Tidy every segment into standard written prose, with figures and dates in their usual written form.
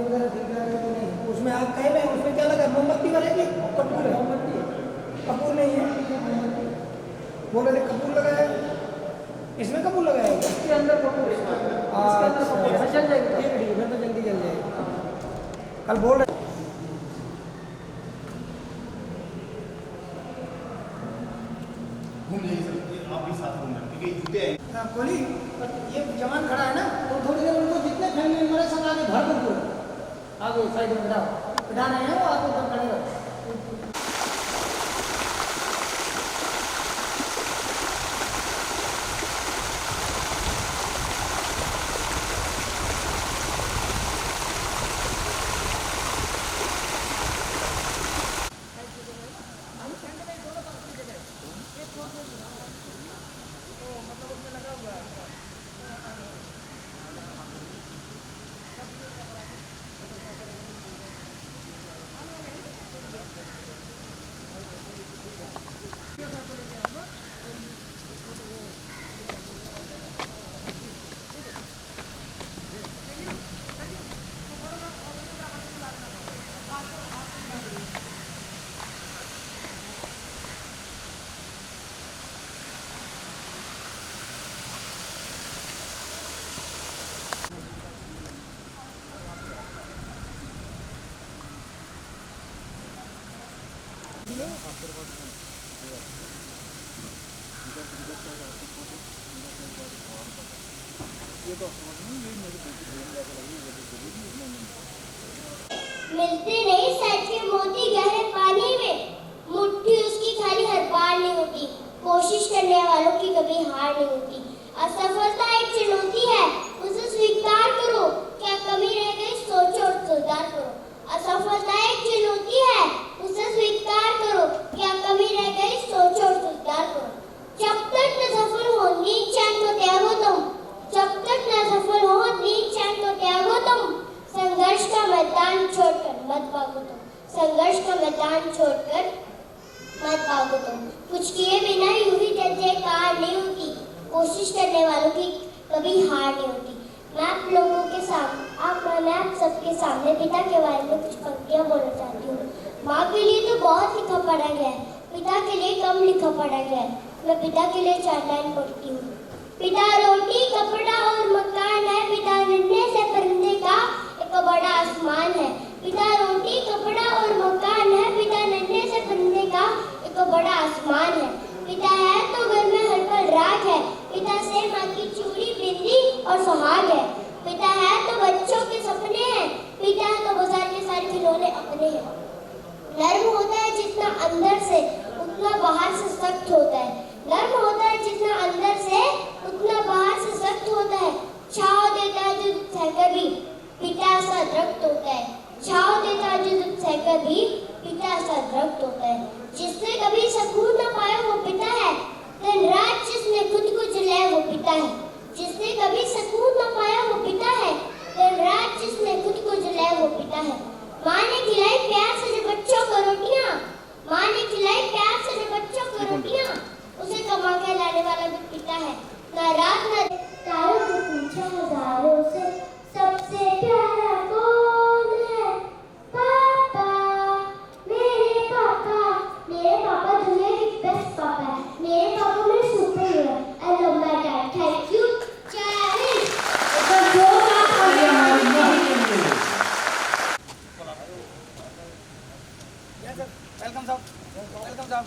वगैरह ठीक रहेगा तो नहीं? उसमें आग कहे में उसमें क्या लगा? मोमबत्ती वाले की कपूर है? कपूर नहीं है, बोल रहे कपूर लगाया है, इसमें कपूर लगाया है, इसके अंदर कपूर है, इसके अंदर कपूर है, जल जाएगी मैं तो जल्दी जल जाएगी। कल बोल रहे घूम जाइए सर, आप भी साथ घूम रहे हैं क्योंकि जूते हैं। कोहली, ये जवान खड़ा है ना, तो थोड़ी देर उनको जितने फैमिली मेंबर है सब आगे भर दो, आगे साइड में बिठा रहे हैं, वो आगे उधर खड़े रहो। मिलते नहीं सच के मोती गहरे पानी में, मुट्ठी उसकी खाली हर बार नहीं होती, कोशिश करने वालों की कभी हार नहीं होती। असफलता एक चुनौती है, उसे स्वीकार करो, क्या कमी रह गई सोचो और सुधार करो। असफलता एक चुनौती है, उसे स्वीकार करो, क्या कमी रह गई सोचो और सुधार करो। जब तक न सफल हो नींद चैन को त्यागो तुम, जब तक न सफल हो नींद चैन को त्यागो तुम, संघर्ष का मैदान छोड़कर मत भागो तुम, संघर्ष का मैदान छोड़कर मत भागो तुम। कुछ किए बिना यूं ही जय जयकार नहीं होती, कोशिश करने वालों की कभी हार नहीं होती। मैं आप लोगों के सामने मैं आप सबके सामने पिता के बारे में कुछ पंक्तियां बोलना चाहती हूँ। माँ के लिए तो बहुत लिखा पढ़ा गया है, पिता के लिए कम लिखा पढ़ा गया है। मैं पिता के लिए 4 लाइन पढ़ती हूँ। पिता रोटी कपड़ा और मकान है, पिता नन्हे से परिंदे का एक बड़ा आसमान है। पिता रोटी कपड़ा और मकान है, पिता नन्हे से परिंदे का एक बड़ा आसमान है। पिता है तो घर में हर पल राग है, पिता से माँ की चूड़ी बिंदी और सुहाग है। पिता है तो बच्चों के सपने हैं, पिता है तो बाजार के सारे खिलौने अपने हैं। नर्म होता है जितना अंदर से उतना बाहर से सख्त होता है, नर्म होता है जितना अंदर से उतना बाहर से सख्त होता है। छाँव देता है जो सहकर भी पिता सा दरख्त होता है, छाँव देता है जो सहकर भी पिता सा दरख्त होता है। जिसने कभी सुकून न पाया वो पिता है, दिन रात जिसने खुद को जलाया वो पिता है। जिसने कभी सुकून न पाया वो पिता है, दिन रात जिसने खुद को जलाया वो पिता है। माँ ने खिलाई प्यार से जो बच्चों को रोटियाँ, माँ ने खिलाई प्यार से जो बच्चों को रोटियाँ, उसे कमा के लाने वाला भी पिता है। ना रात न तारों को पूछा हजारों से, सबसे प्यारा कौन है? पापा, मेरे पापा, मेरे पापा दुनिया के बेस्ट पापा है। मेरे पापा मेरे सुपर हीरो है। I love my dad, thank you. Challenge welcome साहब, वेलकम साहब।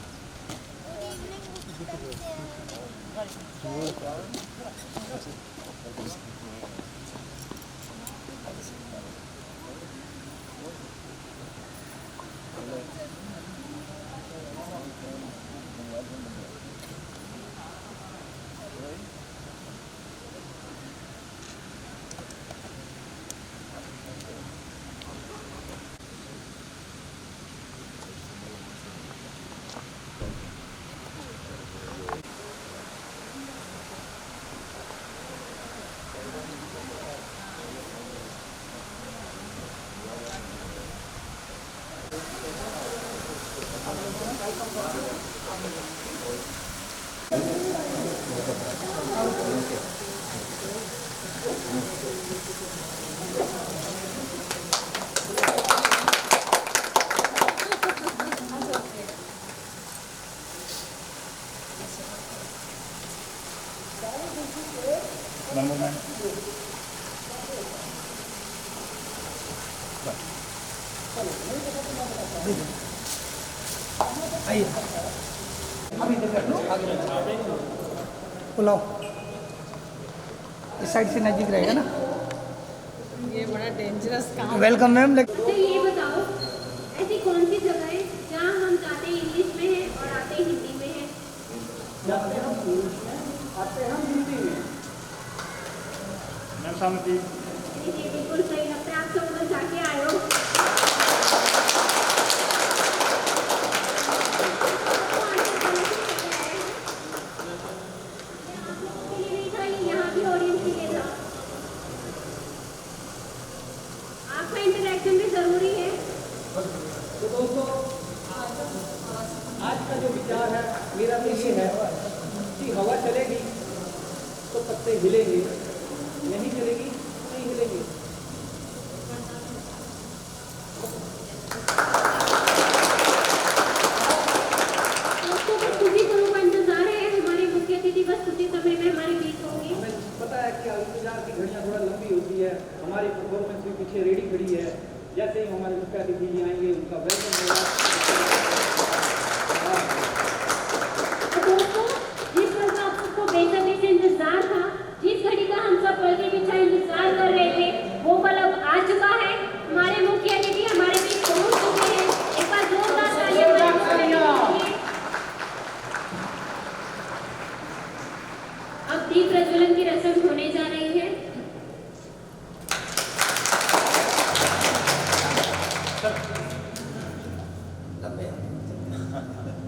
आइए अभी देख लो आगे बुलाओ, इस साइड से नज़दीक रहेगा ना। ये बड़ा डेंजरस काम। Welcome ma'am. तो ये बताओ ऐसी कौन सी जगह है जहाँ हम जाते इंग्लिश में है और आते हिंदी में है? जाते हम इंग्लिश में, आते हम हिंदी में। मैम सामने प्लीज। ये बिल्कुल सही लगता है, आप सब उधर जाके आए हो। यहाँ भी ऑडियंस के लिए था। आपका इंटरेक्शन भी जरूरी है। तो दोस्तों आज का जो विचार है मेरा तो ये है कि हवा चलेगी तो पत्ते हिलेंगे, नहीं चलेगी नहीं हिलेंगे। आपको बस कुछ ही पलों का इंतजार है, हमारे मुख्य अतिथि बस कुछ ही समय में हमारे बीच होंगे। हमें पता है कि इंतजार की घड़ियाँ थोड़ा लंबी होती है, हमारी परफॉर्मेंस भी पीछे रेडी खड़ी है। जैसे ही हमारे मुख्य अतिथि जी आएंगे उनका वेलकम होगा। तो दोस्तों जिस पल का आप सबको बेसब्री से इंतजार था, जिस घड़ी का हम सब पल के पीछे इंतजार कर रहे थे, वो पल अब आ चुका है। हमारे मुख्य अतिथि हमारे बीच पहुंच चुके हैं। एक बार जोरदार तालियां हमारे मुख्य अतिथि के लिए। अब दीप प्रज्वलन की रस्म होने जा रही है।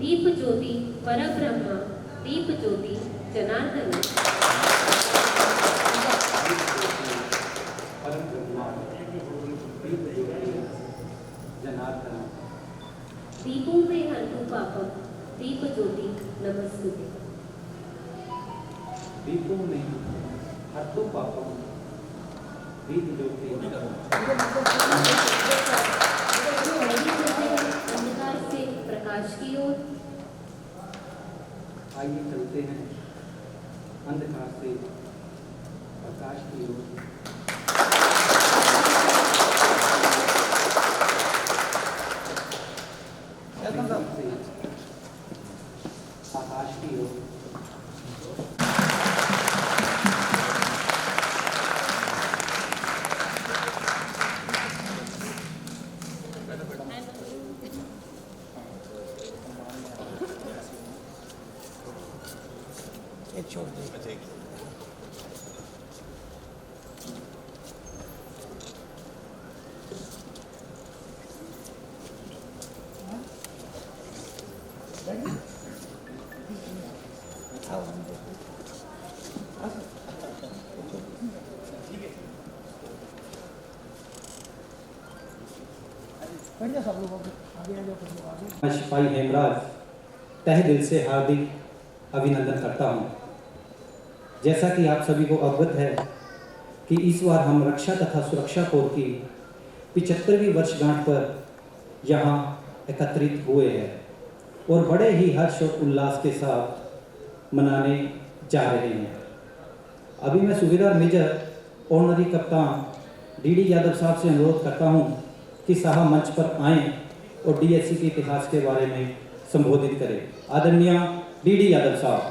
दीप ज्योति परब्रह्म, दीप ज्योति जनार्दन। परम ब्रह्मा, दीप ज्योति जनार्दन। दीपों में हंतु पापम, दीप ज्योति नमस्ते। दीपों में हत्तु पापम, दीप ज्योति। अंधकार से प्रकाश की ओर। आइए चलते हैं अंधकार से प्रकाश की ओर। से आकाश की ओर। एक छोड़ दे। बैठ जा सब लोग आगे आ जाओ आगे। मैं सिपाही हेमराज तहे दिल से हार्दिक अभिनंदन करता हूं। जैसा कि आप सभी को अवगत है कि इस बार हम रक्षा तथा सुरक्षा कोर की 75वीं वर्षगांठ पर यहाँ एकत्रित हुए हैं और बड़े ही हर्ष और उल्लास के साथ मनाने जा रहे हैं। अभी मैं सूबेदार मेजर ऑनरी कप्तान डीडी यादव साहब से अनुरोध करता हूं कि साहब मंच पर आएं और डीएससी के इतिहास के बारे में संबोधित करें। आदरणीय डीडी यादव साहब।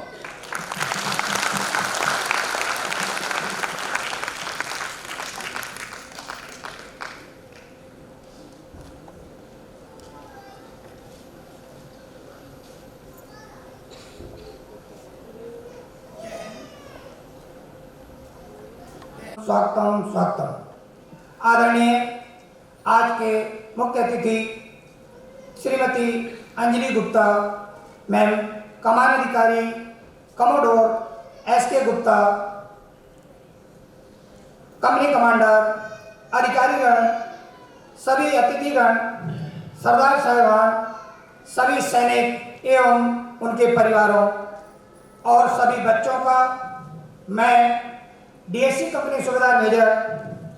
स्वागतम। आदरणीय आज के मुख्य अतिथि श्रीमती अंजलि गुप्ता मैम, कमान अधिकारी commodore SK Gupta, company commander, अधिकारीगण, सभी अतिथिगण, सरदार साहिबान, सभी सैनिक एवं उनके परिवारों और सभी बच्चों का मैं डीएससी कंपनी सूबेदार major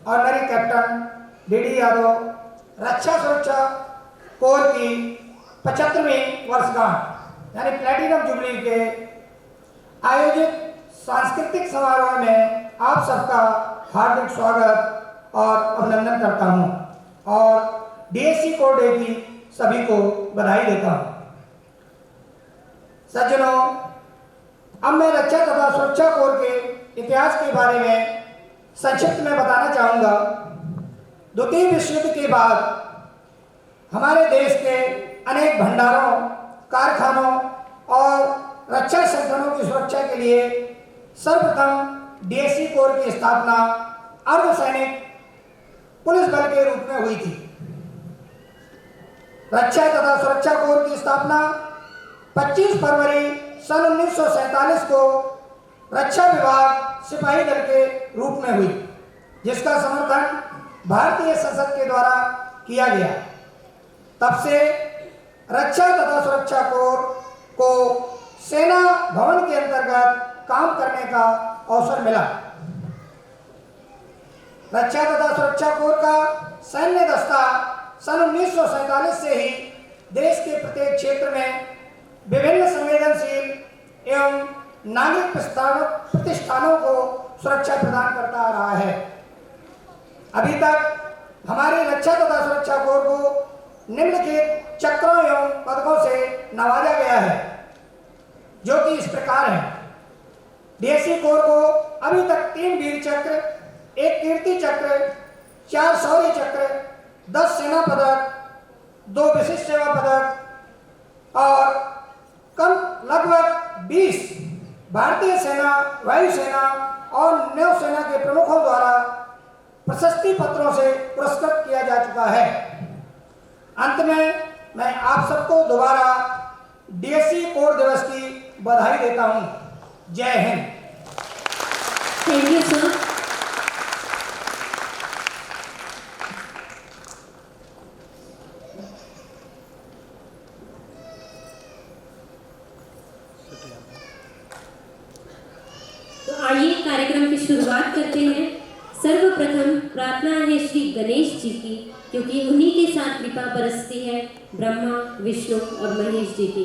honorary captain DD Yadav रक्षा सुरक्षा कोर की 75वीं वर्षगांठ यानी प्लेटिनम जुबली के आयोजित सांस्कृतिक समारोह में आप सबका हार्दिक स्वागत और अभिनंदन करता हूं। और डीएससी कोर डे की सभी को बधाई देता हूं। सज्जनों, अब मैं रक्षा तथा सुरक्षा कोर के इतिहास के बारे में संक्षिप्त में बताना चाहूंगा। द्वितीय विश्व युद्ध के बाद हमारे देश के अनेक भंडारों, कारखानों और रक्षा संगठनों की सुरक्षा के लिए सर्वप्रथम डीएससी कोर की स्थापना अर्धसैनिक पुलिस बल के रूप में हुई थी। रक्षा तथा सुरक्षा कोर की स्थापना 25 फरवरी सन 1947 को रक्षा विभाग सिपाही दल के रूप में हुई, जिसका समर्थन भारतीय संसद के द्वारा किया गया। तब से रक्षा तथा सुरक्षा कोर को सेना भवन के अंतर्गत काम करने का अवसर मिला। रक्षा तथा सुरक्षा कोर का सैन्य दस्ता सन 1947 से ही देश के प्रत्येक क्षेत्र में विभिन्न संवेदनशील एवं नागरिक प्रतिष्ठानों को सुरक्षा प्रदान करता आ रहा है। अभी तक हमारी रक्षा तथा सुरक्षा कोर को निम्नलिखित चक्रों एवं पदकों से नवाजा गया है, जो कि इस प्रकार है। डीएससी कोर को अभी तक 3 वीर चक्र, 1 कीर्ति चक्र, 4 शौर्य चक्र, 10 सेना पदक, 2 विशिष्ट सेवा पदक और कम लगभग 20 भारतीय सेना, वायुसेना और नौसेना के प्रमुखों द्वारा प्रशस्ति पत्रों से पुरस्कृत किया जा चुका है। अंत में मैं आप सबको दोबारा डीएससी कोर दिवस की बधाई देता हूं। जय हिंद। Thank you sir. तो आइए कार्यक्रम की शुरुआत करते हैं। सर्वप्रथम प्रार्थना है श्री गणेश जी की, क्योंकि उन्हीं के साथ कृपा बरसती है ब्रह्मा, विष्णु और महेश जी की।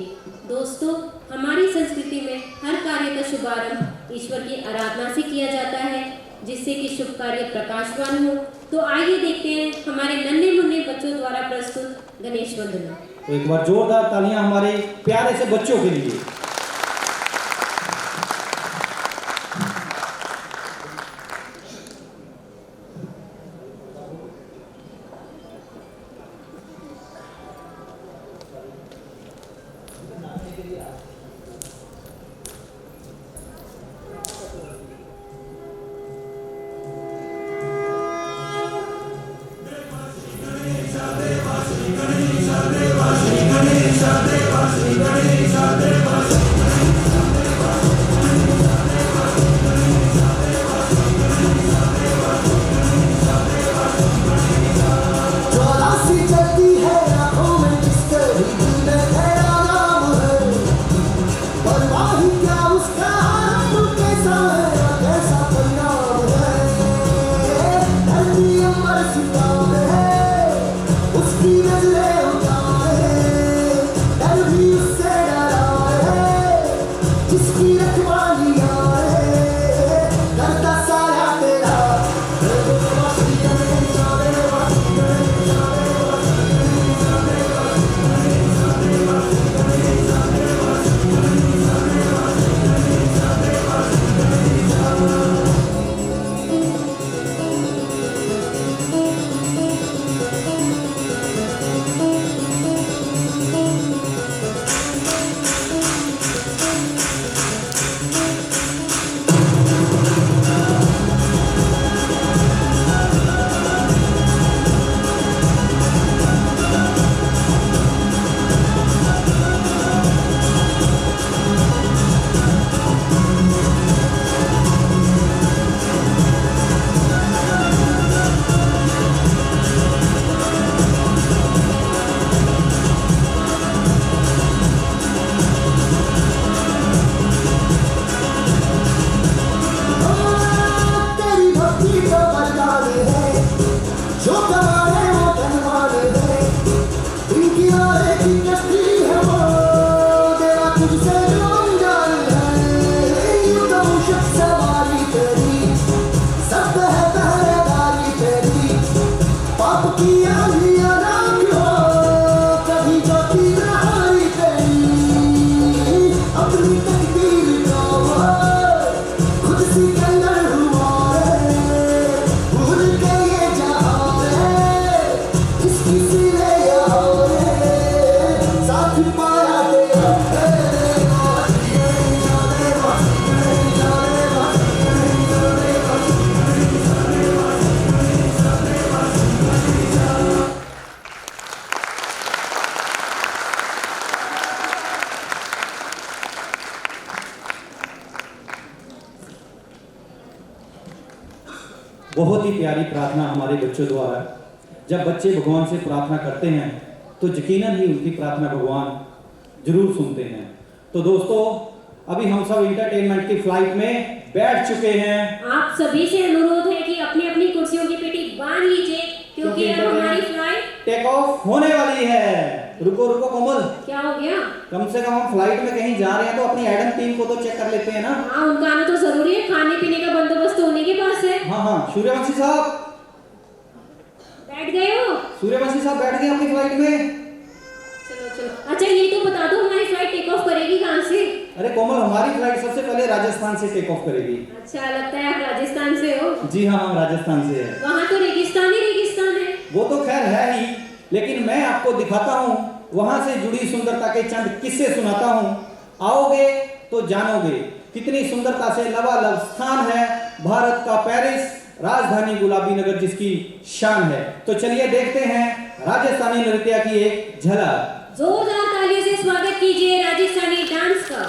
दोस्तों, हमारी संस्कृति में हर कार्य का शुभारंभ ईश्वर की आराधना से किया जाता है, जिससे कि शुभ कार्य प्रकाशवान हो। तो आइए देखते हैं हमारे नन्हे मुन्ने बच्चों द्वारा प्रस्तुत गणेश वंदना। तो एक बार जोरदार तालियां हमारे प्यारे से बच्चों के लिए। किया लिया राम बच्चों द्वारा। जब बच्चे भगवान से प्रार्थना करते हैं तो यकीनन ही उनकी प्रार्थना भगवान जरूर सुनते हैं। तो दोस्तों, अभी हम सब इंटरटेनमेंट की फ्लाइट में बैठ चुके हैं। आप सभी से अनुरोध है कि अपनी अपनी कुर्सियों की पेटी बांध लीजिए, क्योंकि अब हमारी फ्लाइट टेक ऑफ होने वाली है। रुको रुको कोमल, क्या हो गया? कम से कम हम फ्लाइट में कहीं जा रहे हैं तो अपनी एडम टीम को तो चेक कर लेते हैं ना। हाँ, उनका आना तो जरूरी है, खाने पीने का बंदोबस्त होने के पास है। हाँ हाँ, सूर्यवंशी साहब बैठ गए हो? सूर्यवंशी साहब बैठ गए अपनी फ्लाइट में। चलो चलो, अच्छा ये तो बता दो हमारी फ्लाइट टेक ऑफ करेगी कहाँ से? अरे कोमल, हमारी फ्लाइट सबसे पहले राजस्थान से टेक ऑफ करेगी। अच्छा, लगता है आप राजस्थान से हो। जी हाँ, हम राजस्थान से हैं। वहाँ तो रेगिस्तान ही रेगिस्तान है। वो तो खैर है ही, लेकिन मैं आपको दिखाता हूँ, वहां से जुड़ी सुंदरता के चंद किस्से सुनाता हूँ। आओगे तो जानोगे कितनी सुंदरता से लबालब स्थान है भारत का पेरिस, राजधानी गुलाबी नगर जिसकी शान है। तो चलिए देखते हैं राजस्थानी नृत्य की एक झलक। जोरदार तालियों से स्वागत कीजिए राजस्थानी डांस का।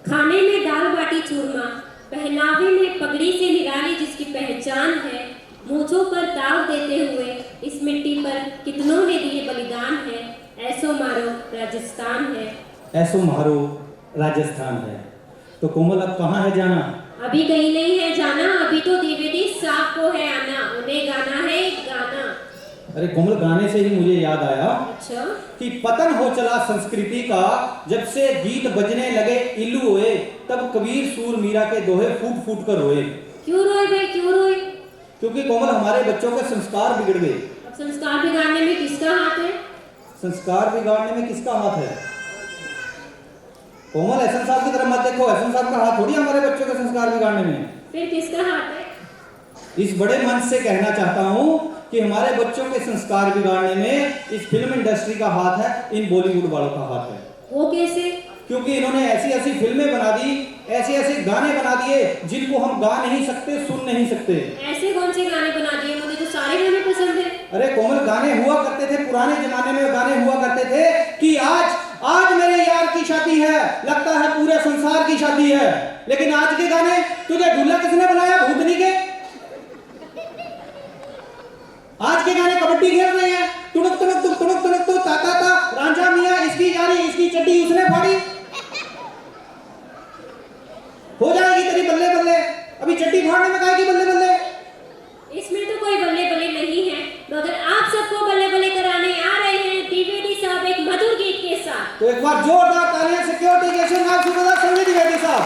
खाने में दाल बाटी चूरमा, पहनावे में पगड़ी से निराली जिसकी पहचान है, मूंछों पर दाव देते हुए इस मिट्टी पर कितनों ने दिए बलिदान है, ऐसो मारो राजस्थान है। ऐसो मारो राजस्थान है। तो कोमल अब कहाँ है जाना? अभी कहीं नहीं है जाना, अभी तो द्विवेदी साहब को है आना, उन्हें गाना है गाना। अरे कोमल, गाने से ही मुझे याद आया अच्छा कि पतन हो चला संस्कृति का, जब से गीत बजने लगे इल्लू होए, तब कबीर सूर मीरा के दोहे फूट फूट कर रोए। क्यों रोए भाई, क्यों रोए? क्योंकि कोमल हमारे बच्चों के संस्कार बिगड़ गए। अब संस्कार बिगाड़ने में किसका हाथ है? संस्कार बिगाड़ने में किसका हाथ है? कोमल, एहसन साहब की तरफ मत देखो, एहसन साहब का हाथ थोड़ी हमारे बच्चों के संस्कार बिगाड़ने में। फिर किसका हाथ है? इस बड़े मंच से कहना चाहता हूँ कि हमारे बच्चों के संस्कार बिगाड़ने में इस फिल्म इंडस्ट्री का हाथ है, इन बॉलीवुड वालों का हाथ है। वो कैसे? क्योंकि इन्होंने ऐसी ऐसी फिल्में बना दी, ऐसे ऐसे गाने बना दिए जिनको हम गा नहीं सकते, सुन नहीं सकते। ऐसे कौन से गाने बना दिए? मुझे तो सारे गाने पसंद है। अरे कोमल, गाने हुआ करते थे पुराने जमाने में, गाने हुआ करते थे कि आज मेरे यार की शादी है, लगता है पूरे संसार की शादी है। लेकिन आज के गाने, तुझे ढूला किसने बनाया? भूतनी के। आज के गाने कबड्डी खेल रहे हैं, तुड़क तुड़क तुड़क तुड़क तुड़क तो ता ता ता, रांझा मियां इसकी यारी, इसकी चड्डी उसने फाड़ी। हो जाएगी तेरी बल्ले बल्ले, अभी चड्डी फाड़ने में काहे की बल्ले बल्ले? इसमें तो कोई बल्ले बल्ले नहीं है, मगर आप सबको बल्ले बल्ले कराने आ रहे हैं द्विवेदी साहब एक मधुर गीत के साथ। तो एक बार जोरदार तालियां सिक्योरिटी के नाम सुबह संजय द्विवेदी साहब।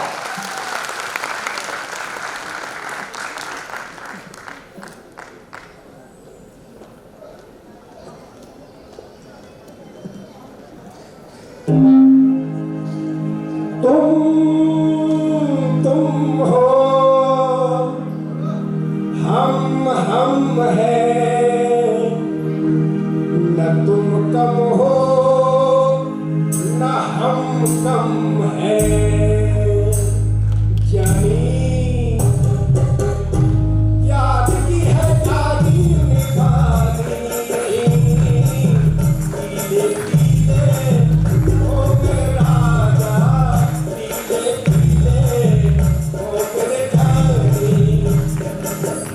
तुम हो, हम हैं, न तुम कम हो न हम कम हैं। जानी याद की है जानी निभानी, पीले पीले हो गए राजा, पीले पीले हो गए जानी।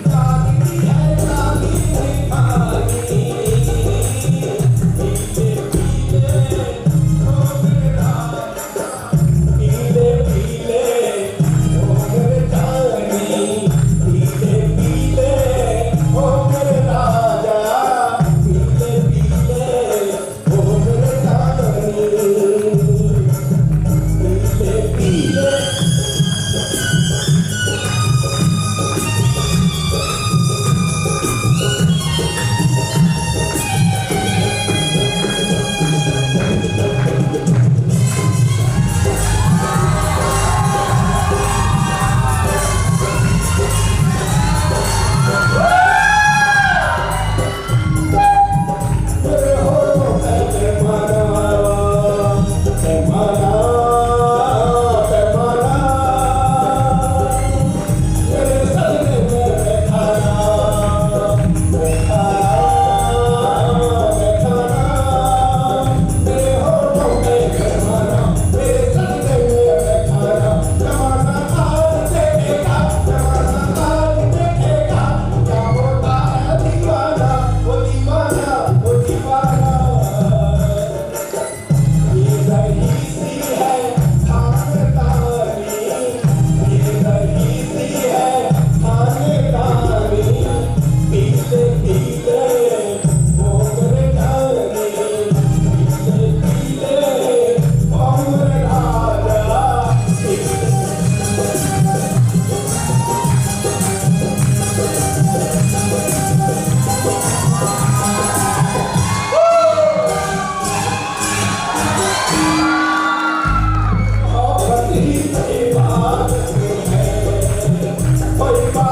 जानी है जानी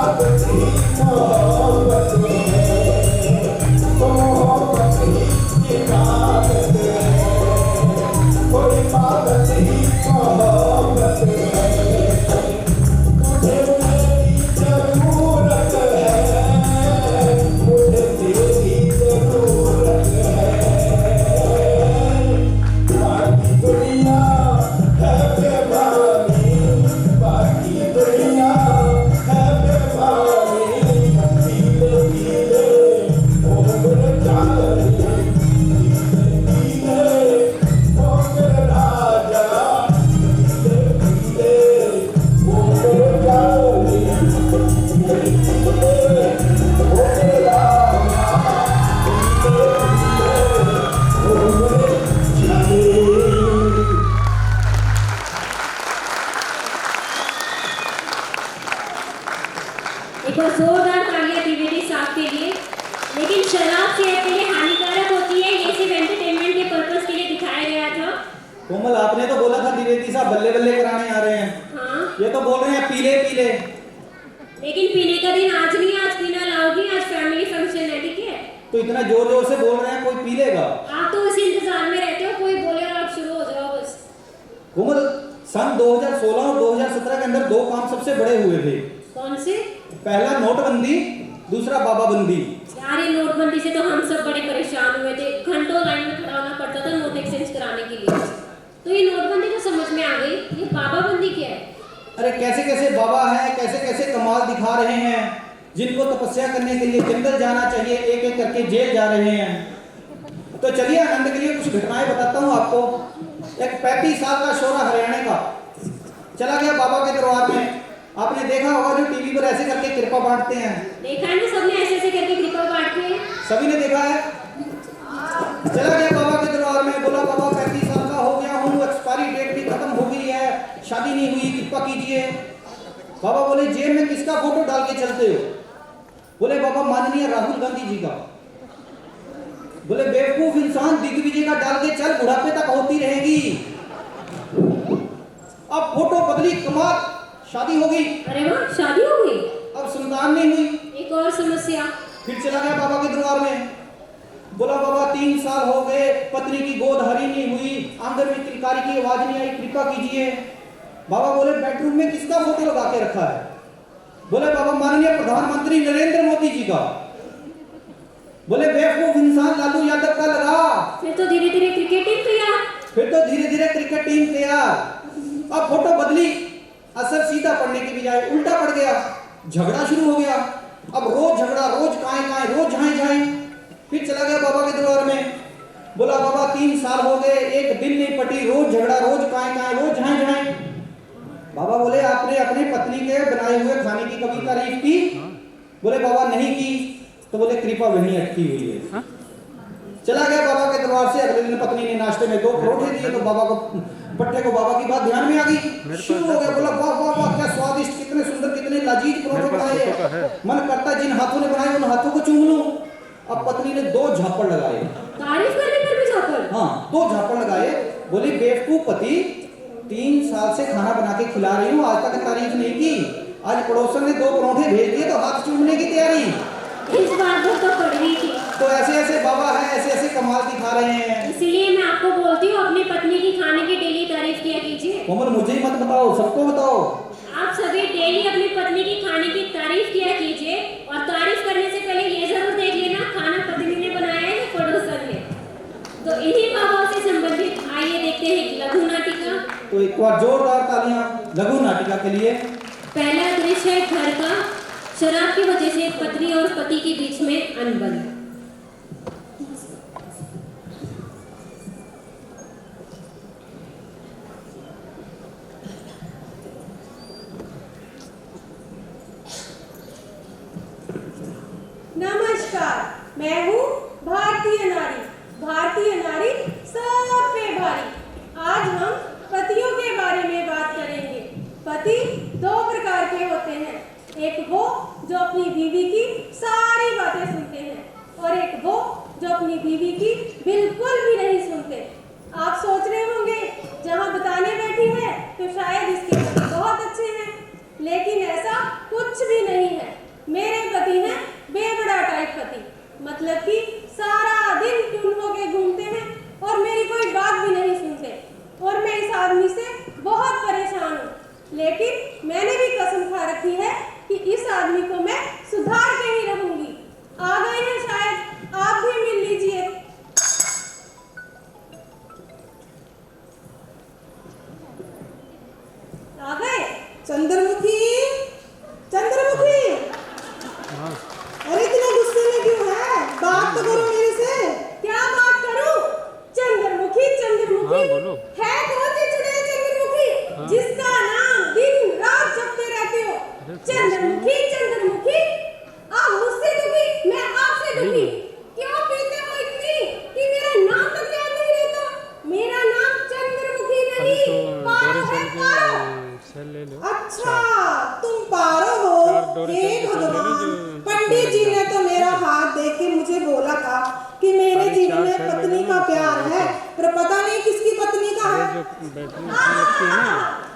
इबादत ही मोहब्बत है, मोहब्बत ही इबादत है, वो इबादत ही मोहब्बत है। मुझे तेरी जरूरत है, मुझे तेरी जरूरत है, बाकी दुनिया है बेमानी, बाकी दुनिया है बेमानी, धीरे धीरे उम्र जाए, धीरे धीरे उम्र राजा, धीरे धीरे उम्र जाए, धीरे धीरे उम्र राजा, धीरे धीरे उम्र जाए। एक बार जोरदार तालियां द्विवेदी साहब के लिए। लेकिन शराब सेहत के लिए हानिकारक होती है, ये सिर्फ एंटरटेनमेंट के पर्पस के लिए दिखाया गया था। कोमल, आपने तो बोला था द्विवेदी साहब बल्ले बल्ले कराने आ रहे हैं, हाँ, ये तो बोल रहे हैं पीले पीले। लेकिन पीने का दिन आज नहीं, आज पीना लाओगी, आज फैमिली फंक्शन है, ठीक है? तो इतना जोर जोर से बोल रहे हैं, कोई पी लेगा? आप तो इसी इंतजार में रहते हो, कोई बोले और आप शुरू हो जाओ बस। कोमल, सन 2016 और 2017 के अंदर 2 काम सबसे बड़े हुए थे। कौन से? पहला नोटबंदी, दूसरा बाबाबंदी। यार ये नोटबंदी से तो हम सब बड़े परेशान हुए थे, घंटों लाइन में खड़ा होना पड़ता था नोट एक्सचेंज कराने के लिए। तो ये नोटबंदी तो समझ में आ गई, ये बाबाबंदी क्या है? अरे कैसे कैसे बाबा हैं, कैसे कैसे कमाल दिखा रहे हैं, जिनको तपस्या करने के लिए जंगल जाना चाहिए, एक एक करके जेल जा रहे हैं। तो चलिए आनंद के लिए कुछ घटनाएं बताता हूँ आपको। एक 35 साल का शोरा हरियाणा का चला गया बाबा के दरबार में। आपने देखा होगा जो टीवी पर ऐसे करके कृपा बांटते हैं, देखा है ना, सबने ऐसे ऐसे करके कृपा बांटते हैं। सभी ने देखा है। चला गया बाबा के दरबार में, बोला बाबा 35 साल का हो गया हूँ, एक्सपायरी डेट भी खत्म हो गई है, शादी नहीं हुई, कृपा कीजिए। बाबा बोले जेब में किसका फोटो डाल के चलते हो? बोले बाबा माननीय राहुल गांधी जी का। बोले बेवकूफ इंसान, दिग्विजय का डाल के चल, बुढ़ापे तक होती रहेगी। अब फोटो बदली, कमाल, शादी हो गई। अरे वाह, शादी हो गई। अब संतान नहीं हुई। एक और समस्या। फिर चला गया बाबा के दरबार में, बोला बाबा 3 साल हो गए, पत्नी की गोद हरी नहीं हुई, आंगन में किलकारी की आवाज नहीं आई, कृपा कीजिए। बाबा बोले बेडरूम में किसका फोटो लगा के रखा है? बोले बाबा माननीय प्रधानमंत्री नरेंद्र मोदी जी का। बोले बेवकूफ इंसान, लालू यादव का लगा। फिर तो धीरे धीरे क्रिकेट टीम तैयार। फिर तो धीरे धीरे क्रिकेट टीम तैयार। अब फोटो बदली, असर सीधा पड़ने की बजाय उल्टा पड़ गया, झगड़ा शुरू हो गया। अब रोज झगड़ा, रोज काएं, रोज झाएं झाएं। फिर चला गया बाबा के दरबार में, बोला बाबा 3 साल हो गए, एक दिन नहीं पटी, रोज झगड़ा, रोज काएं, रोज झाएं झाएं। बाबा बोले आपने अपनी पत्नी के बनाए हुए खाने की कभी तारीफ की? बोले बाबा नहीं की। तो बोले कृपा वहीं अटकी हुई है। चला गया बाबा के दरबार से, अगले दिन पत्नी ने नाश्ते में 2 परोठे दिए, तो बाबा को पट्टे को बाबा की बात ध्यान में आ गई, शुरू हो गया, बोला वाह वाह वाह क्या स्वादिष्ट, कितने सुंदर, कितने लजीज परोठे बनाए हैं, मन करता जिन हाथों ने बनाए उन हाथों को चूम लूं। अब पत्नी ने 2 झापड़ लगाए। तारीफ करने पर भी झापड़? हाँ, 2 झापड़ लगाए। बोली बेवकूफ पति, 3 साल से खाना बना के खिला रही हूँ, आज तक तारीफ नहीं की, आज पड़ोसन ने 2 परोठे भेज दिए तो हाथ चूमने की तैयारी। इस बात तो कड़वी थी। तो ऐसे ऐसे बाबा है, ऐसे ऐसे कमाल दिखा रहे हैं। इसीलिए मैं आपको बोलती हूँ अपनी पत्नी की खाने की डेली तारीफ किया कीजिए। कोमल मुझे ही मत बताओ, सबको बताओ। आप सभी डेली अपनी पत्नी की खाने की तारीफ किया कीजिए, और तारीफ करने से पहले ये जरूर देख लेना खाना पत्नी ने बनाया है या पड़ोसन ने। तो इन्हीं बाबाओं से संबंधित आइए देखते हैं लघु नाटिका। तो एक बार जोरदार तालियां लघु नाटिका के लिए। पहला दृश्य है घर का। शराब की वजह से पत्नी और पति के बीच में अनबन। नमस्कार, मैं हूँ भारतीय नारी। भारतीय नारी सब पे भारी। आज हम पतियों के बारे में बात करेंगे। पति 2 प्रकार के होते हैं, एक वो जो अपनी बीवी की सारी बातें सुनते हैं, और एक वो जो अपनी बीवी की बिल्कुल भी नहीं सुनते। आप सोच रहे होंगे जहाँ बताने बैठी है तो शायद इसके पति बहुत अच्छे हैं, लेकिन ऐसा कुछ भी नहीं है। मेरे पति हैं बेबड़ा टाइप पति, मतलब कि सारा दिन टुन होके घूमते हैं और मेरी कोई बात भी नहीं सुनते, और मैं इस आदमी से बहुत परेशान हूँ। लेकिन मैंने भी कसम खा रखी है कि इस आदमी को मैं सुधार के ही रहूंगी। आ गए हैं शायद, आप भी मिल लीजिए। आ गए? चंद्रमुखी, चंद्रमुखी, अरे इतने गुस्से में क्यों है? बात तो करो मेरे से। क्या बात करूं? चंद्रमुखी, चंद्रमुखी है कौन सी चुड़ैल चंद्रमुखी जिसका नाम दिन रात जपते रहते हो? चंद्रमुखी, चंद्रमुखी, आप मुझसे दुखी, मैं आपसे दुखी। क्यों पीते हो इतनी कि मेरा नाम तक याद नहीं रहता? मेरा नाम चंद्रमुखी नहीं, पारो है, पारो। अच्छा, तुम पारो हो? हे भगवान, पंडित जी ने तो मेरा हाथ देख के मुझे बोला था कि मेरे जीवन में पत्नी का प्यार है, पर पता नहीं किसकी पत्नी का है।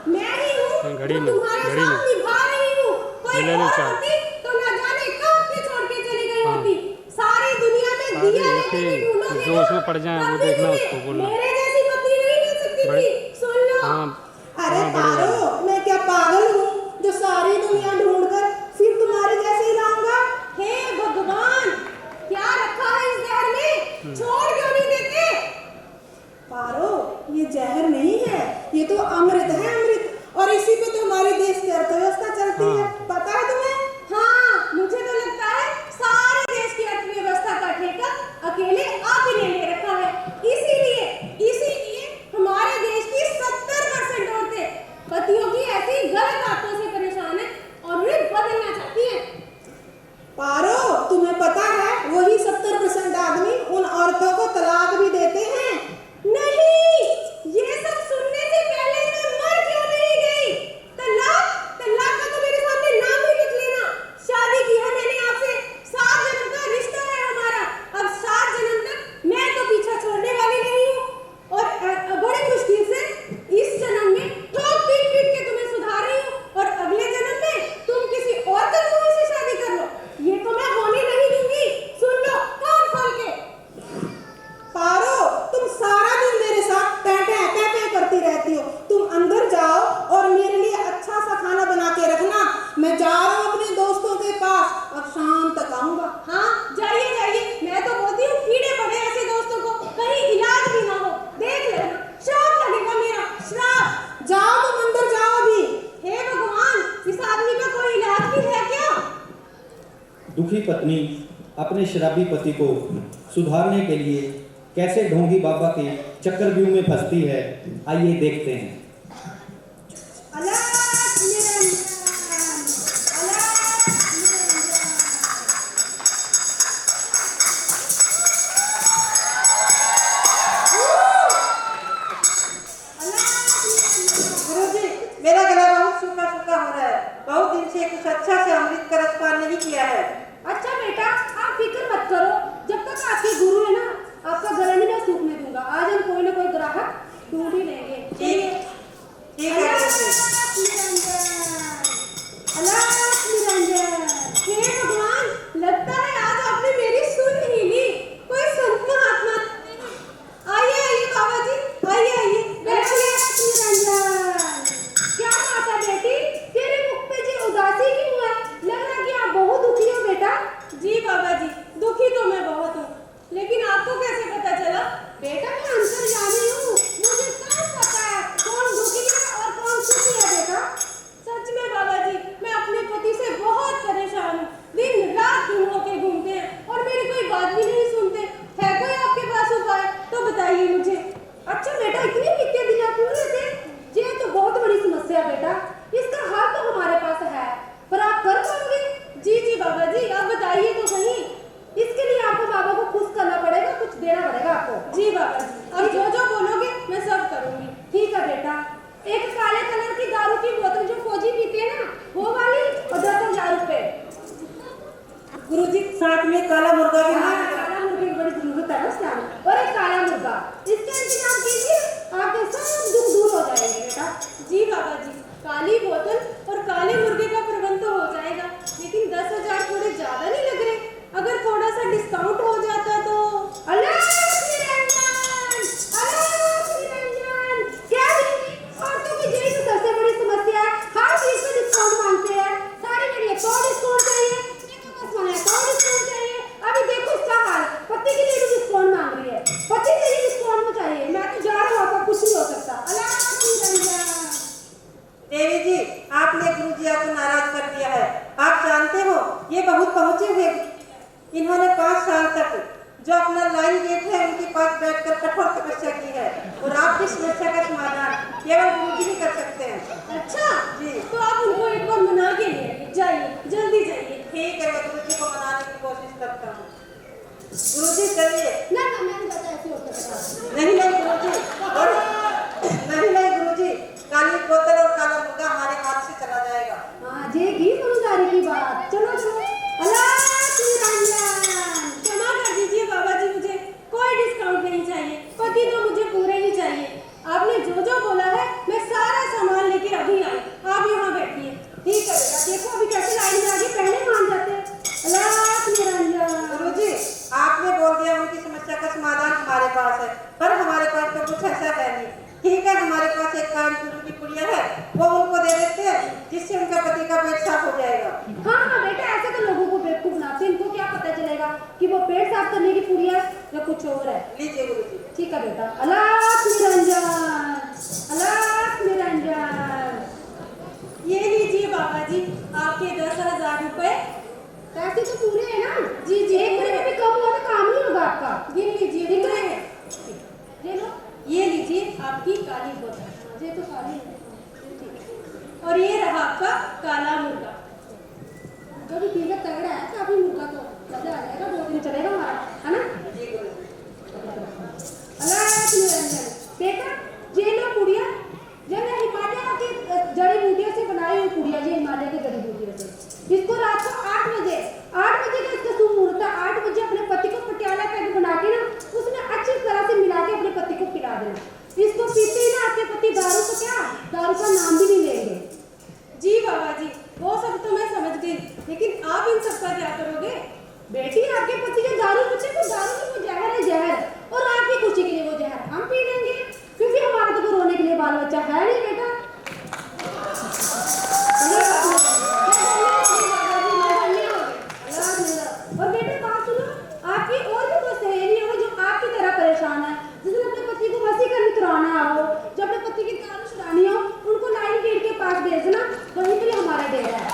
मैं ही हूँ, तुम्हारे साथ निभा रही हूँ। कोई और होती तो न जाने कब के छोड़ के चली गई होती। सारी दुनिया में दिया लेके ढूंढोगे, जो उसमें पड़ जाए वो देखना, उसको बोलना मेरे जैसी पत्नी नहीं मिल सकती थी। सुन लो। अरे पारो, मैं क्या पागल हूँ जो सारी दुनिया ढूंढकर फिर तुम्हारे जैसे ही लाऊंगा? हे भगवान, क्या रखा है इस जहर में? छोड़ क्यों नहीं देते? पारो, ये जहर नहीं है, ये तो अमृत है, अमृत। और इसी पे तो हमारे देश की अर्थव्यवस्था चलती है, पता है तुम्हें? हाँ, मुझे तो लगता है सारे देश की अर्थव्यवस्था का ठेका अकेले आप ही ने ले रखा है। इसीलिए हमारे देश की 70% औरतें पतियों की ऐसी गलत आदतों से परेशान है और उन्हें बदलना चाहती हैं। पारो, तुम्हें पता है वही 70% आदमी उन औरतों को तलाक भी देते हैं। नहीं, ये सब सुनने से पहले मैं मर क्यों नहीं गई? तलाक का तो मेरे सामने नाम ही लिख लेना। शादी की है मैंने आपसे, 7 जन्म का रिश्ता है हमारा। अब 7 जन्म तक मैं तो पीछा छोड़ने वाली नहीं हूँ, और बड़ी मुश्किल से इस जन्म में ठोक पीट के तुम्हें सुधार रही हूँ, और अगले जन्म में तुम किसी और कलमुई से शादी कर लो। ये तो मैं होने नहीं दूंगी। सुन लो कान खोल के। पारो, तुम सारा दिन मेरे साथ टैं करती रहती हो। तुम अंदर जाओ और मेरे लिए अच्छा सा खाना बना के रखना। मैं जा रहा हूँ अपने दोस्तों के पास और शाम तक आऊंगा। हाँ, जाइए जाइए, मैं तो बोलती हूँ कीड़े पड़े ऐसे दोस्तों को, कहीं इलाज भी ना हो। देख लेना, श्राप लगेगा मेरा, श्राप। जाओ, तुम अंदर जाओ अभी। हे भगवान, इस आदमी का कोई इलाज भी है क्या? दुखी पत्नी अपने शराबी पति को सुधारने के लिए कैसे ढोंगी बाबा के चक्रव्यूह में फंसती है, आइए देखते हैं। अलग निरंजन, अलग निरंजन। गुरुजी, मेरा गला बहुत सूखा सूखा हो रहा है। बहुत दिन से कुछ अच्छा से अमृत का रस पान नहीं किया है। अच्छा बेटा, आप फिक्र मत करो, जब तक आपके गुरु है ना, आपका गला नहीं मैं सूखने दूंगा। आज हम कोई ना कोई ग्राहक ढूंढ ही लेंगे। ठीक है हे भगवान, लगता है आज आपने मेरी सुन ही ली। कोई संत महात्मा। आइए आइए बाबा जी, आइए बैठिए। क्या बात है बेटी, तेरे मुख पे जी उदासी क्यों है? लग रहा कि आप बहुत दुखी हो बेटा। जी बाबा जी, दुखी तो मैं बहुत हूँ, लेकिन आपको कैसे पता चला? बेटा मैं अंतर्यामी हूँ, मुझे सब पता है कौन दुखी है और कौन सुखी है बेटा। सच में बाबा जी, मैं अपने पति से बहुत परेशान हूँ। दिन रात दिन होके घूमते हैं और मेरी कोई बात भी नहीं सुनते। है कोई आपके पास उपाय तो बताइए मुझे। अच्छा बेटा, इतनी विद्या दिला क्यों रहते? ये तो बहुत बड़ी समस्या है बेटा, इसका हल तो हमारे पास है, पर आप कर पाओगे? जी बाबा जी, आप बताइए तो सही। इसके लिए आपको बाबा को खुश करना पड़ेगा, कुछ देना पड़ेगा आपको। जी बाबा जी, अब जो बोलोगे मैं सब करूंगी। ठीक है बेटा, एक काले कलर की दारू की बोतल जो फौजी पीते हैं ना, वो वाली, और 10,000 रुपए। गुरुजी, साथ में काला मुर्गा भी। हाँ, काला मुर्गे की बड़ी जरूरत है उस टाइम, और एक काला मुर्गा, इसका इंतजाम कीजिए, आपके सब दुख दूर हो जाएंगे बेटा। जी बाबा जी, काली बोतल और काले मुर्गे का प्रबंध तो हो जाएगा, लेकिन 10,000 थोड़े ज्यादा नहीं लग रहे? अगर थोड़ा सा डिस्काउंट हो जाता तो। अलग निरंजन, अलग निरंजन, क्या दीदी? औरतों की यही तो सबसे बड़ी समस्या है, हर चीज पे डिस्काउंट मांगते हैं। साड़ी के लिए तो डिस्काउंट चाहिए, मेकअप वाले तो डिस्काउंट चाहिए। अभी देखो इसका हाल, पति के लिए भी डिस्काउंट मांग रही है, पति के लिए डिस्काउंट तो चाहिए। मैं तो जा रहा हूँ, कुछ नहीं हो सकता। अलग निरंजन। देवी जी, आपने गुरुजी को नाराज कर दिया है। आप जानते हो ये बहुत पहुंचे हुए, इन्होंने 5 साल तक जो अपना लाइन गेट है उनके पास बैठकर कठोर तपस्या की है, और आपकी समस्या का समाधान केवल गुरुजी ही कर सकते हैं। अच्छा जी, तो आप उनको एक बार मना के लिए जाइए, जल्दी जाइए। ठीक है, मैं गुरुजी को मनाने की कोशिश करता हूँ। गुरुजी चलिए। ना ना, मैं नहीं ऐसे होता है। नहीं नहीं गुरुजी, और नहीं नहीं गुरुजी, काली बोतल और काला मुर्गा हमारे हाथ से चला जाएगा। हाँ, ये की समझदारी की बात। चलो चलो। अलग निरंजन। क्षमा कर दीजिए बाबा जी, मुझे कोई डिस्काउंट नहीं चाहिए, पति तो मुझे पूरे ही चाहिए। आपने जो जो बोला है मैं सारा सामान लेके अभी आई, आप यहाँ बैठिए। ठीक है बेटा, देखो अभी कैसे लाइन में आगे पहले मान जाते हैं। अलग निरंजन। गुरुजी, आपने बोल दिया उनकी समस्या का समाधान हमारे पास है, पर हमारे पास तो कुछ ऐसा है नहीं। ठीक है, हमारे पास एक काम शुरू की पुड़िया है, वो उनको दे देते हैं, जिससे उनका पति का पेट साफ हो जाएगा। हाँ हाँ बेटा, ऐसे तो लोगों को बेवकूफ बनाते हैं, इनको क्या पता चलेगा कि वो पेट साफ करने की पुड़िया है या कुछ और है। लीजिए गुरुजी। ठीक है बेटा। अलग निरंजन, अलग निरंजन। ये लीजिए बाबा जी, आपके 10,000 रुपए। पैसे तो पूरे हैं ना? जी जी, एक रुपये भी कम हुआ तो काम नहीं होगा आपका। गिन लीजिए, दिख पूरे रहे हैं। ले लो। ये लीजिए आपकी काली बोतल, ये तो खाली है। और ये रहा आपका काला मुर्गा। जो भी पीकर तगड़ा है, काफी मुर्गा तो मजा आ जाएगा, 2 दिन चलेगा हमारा, है ना? अलग निरंजन। बेटा ये लो पुड़िया, ये मैं हिमालय की जड़ी बूटियों से बनाई हुई पुड़िया, ये हिमालय की जड़ी बूटियों से। इसको रात को 8 बजे का इसका शुभ मुहूर्त है, 8 बजे अपने पति को पटियाला पैक बना के ना उसमें अच्छी तरह से मिला के अपने पति को पिला देना। इसको पीते ही ना आपके पति दारू तो क्या, दारू का नाम भी नहीं लेंगे। जी बाबा जी, वो सब तो मैं समझ गई, लेकिन आप इन सब का क्या करोगे? बेटी आपके पति जो दारू पीते हैं, वो दारू में वो जहर है, जहर, और आपकी खुशी के लिए वो जहर हम पी लेंगे, क्योंकि हमारा तो कोई रोने के लिए बाल बच्चा है नहीं बेटा। और बेटा बात सुनो, आपकी और भी कोई सहेली हो जो आपकी तरह परेशान है, जिसने अपने पति को वसीकरण कराना हो, जो अपने पति की दारू छुड़ानी हो, उनको लाइन गेट के पास भेजना, वहीं पर हमारा डेरा है।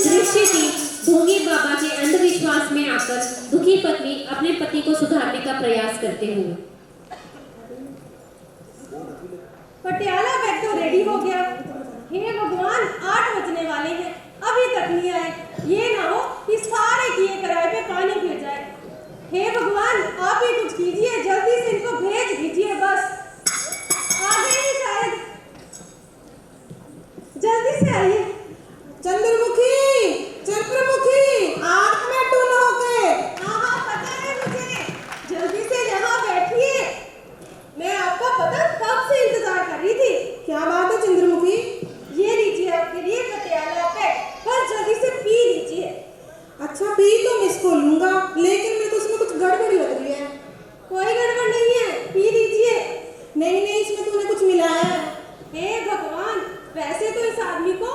दृश्य की ढोंगी बाबा के अंधविश्वास में आकर दुखी पत्नी अपने पति को सुधारने का प्रयास करते हुए। पटियाला बैग तो रेडी हो गया। हे भगवान, 8 बजने वाले हैं, अभी तक नहीं आए। ये ना हो कि सारे किए कराए पे पानी फिर जाए। हे भगवान, आप ही कुछ कीजिए, जल्दी से इनको भेज दीजिए, बस आ गए ही शायद। जल्दी से आइए। चंद्रमुखी, चंद्रमुखी, आँख में टून हो गए। हाँ पता है मुझे, जल्दी से यहाँ बैठिए। मैं आपका पता कब से इंतजार कर रही थी। क्या बात है चंद्रमुखी? ये लीजिए आपके लिए पटियाला पैक, बस जल्दी से पी लीजिए। अच्छा, पी तो मैं इसको लूंगा, लेकिन मेरे को उसमें कुछ गड़बड़ लग रही है। कोई गड़बड़ नहीं है, पी लीजिए। नहीं नहीं, इसमें तूने कुछ मिलाया है। हे भगवान, वैसे तो इस आदमी को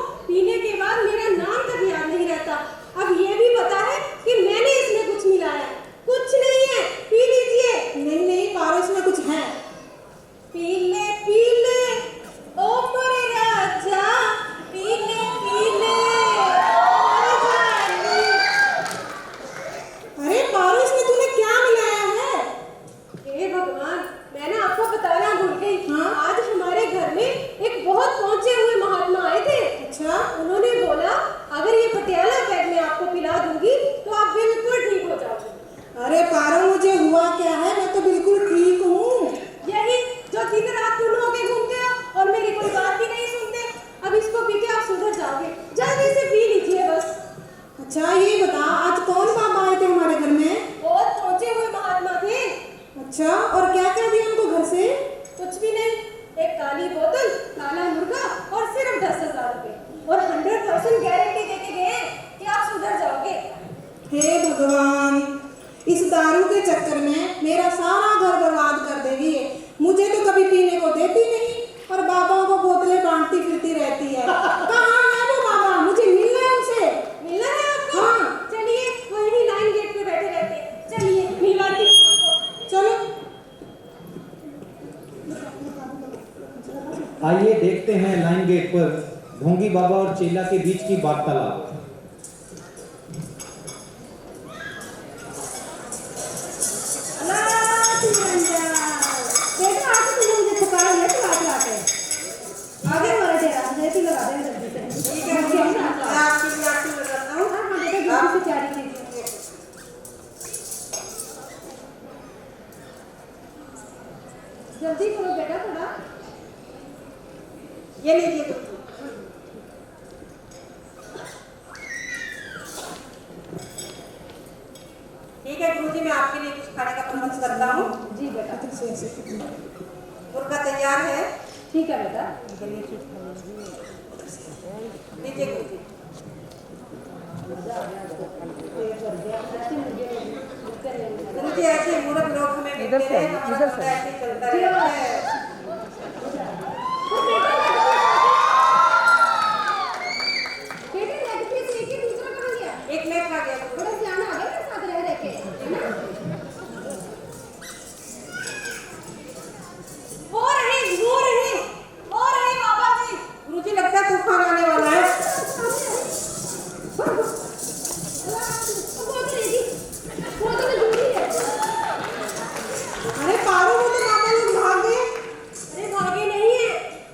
हैं लाइन गेट पर ढोंगी बाबा और चेला के बीच की वार्तालाप। बेटा आज तुमने मुझे थका लिया चला के आगे मर गया जैसी लगा दे जल्दी से। ठीक है मैं आपकी लगाता हूं। हां बेटा जल्दी से तैयारी कीजिए। जल्दी करो बेटा थोड़ा। ये लीजिए ठीक है गुरुजी, मैं आपके लिए कुछ खाने का प्रबंध करता हूँ। जी बेटा मुर्गा तैयार है। ठीक है बेटा लीजिए गुरुजी। गुरुजी ऐसे मूर्ख लोग हमें मिलते हैं, हमारा सदा ऐसे चलता रहता है। एक मैं खा गया बड़ा ध्यान आ गया मेरे साथ रह रह के है ना। हो रहे बाबा जी। गुरुजी लगता है तूफान आने वाला है। अरे पारो वो तो बाबा लोग भाग गए। अरे भागे नहीं है,